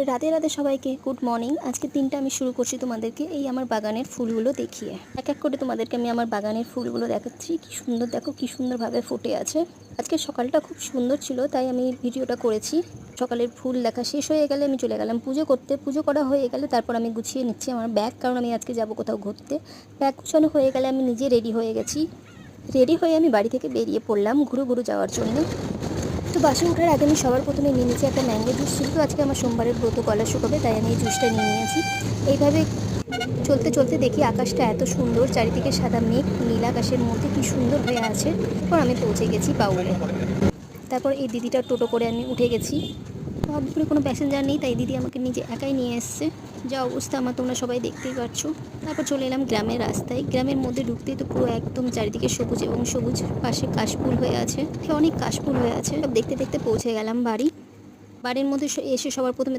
রাতে রাতে সবাইকে গুড মর্নিং। আজকের দিনটা আমি শুরু করছি তোমাদেরকে এই আমার বাগানের ফুলগুলো দেখিয়ে। এক এক করে তোমাদেরকে আমি আমার বাগানের ফুলগুলো দেখাচ্ছি। কি সুন্দর, দেখো কি সুন্দরভাবে ফুটে আছে। আজকে সকালটা খুব সুন্দর ছিল, তাই আমি ভিডিওটা করেছি। সকালের ফুল দেখা শেষ হয়ে গেলে আমি চলে গেলাম পুজো করতে। পুজো করা হয়ে গেলে তারপর আমি গুছিয়ে নিচ্ছি আমার ব্যাগ, কারণ আমি আজকে যাব কোথাও ঘুরতে। ব্যাগ গুছানো হয়ে গেলে আমি নিজে রেডি হয়ে গেছি। রেডি হয়ে আমি বাড়ি থেকে বেরিয়ে পড়লাম ঘুরু ঘুরু যাওয়ার জন্য। তো বাসে ওঠার আগে আমি সবার প্রথমে নিয়ে নিয়েছি একটা ম্যাঙ্গো জুস। যেহেতু আজকে আমার সোমবারের ব্রত, গলা শুকাবে, তাই আমি এই জুসটা নিয়ে নিয়েছি। এইভাবে চলতে চলতে দেখি আকাশটা এত সুন্দর, চারিদিকে সাদা মেঘ, নীল আকাশের মধ্যে কি সুন্দর হয়ে আছে। তারপর আমি পৌঁছে গেছি বাউলে। তারপর এই দিদিটার টোটো করে আমি উঠে গেছি। ভাবপুরে কোনো প্যাসেঞ্জার নেই, তাই দিদি আমাকে নিজে একাই নিয়ে এসছে। যা অবস্থা আমার তোমরা সবাই দেখতেই পাচ্ছ। তারপর চলে এলাম গ্রামের রাস্তায়। গ্রামের মধ্যে ঢুকতেই তো পুরো একদম চারিদিকে সবুজ এবং সবুজ, পাশে কাশফুল হয়ে আছে, অনেক কাশফুল হয়ে আছে। সব দেখতে দেখতে পৌঁছে গেলাম বাড়ির মধ্যে এসে সবার প্রথমে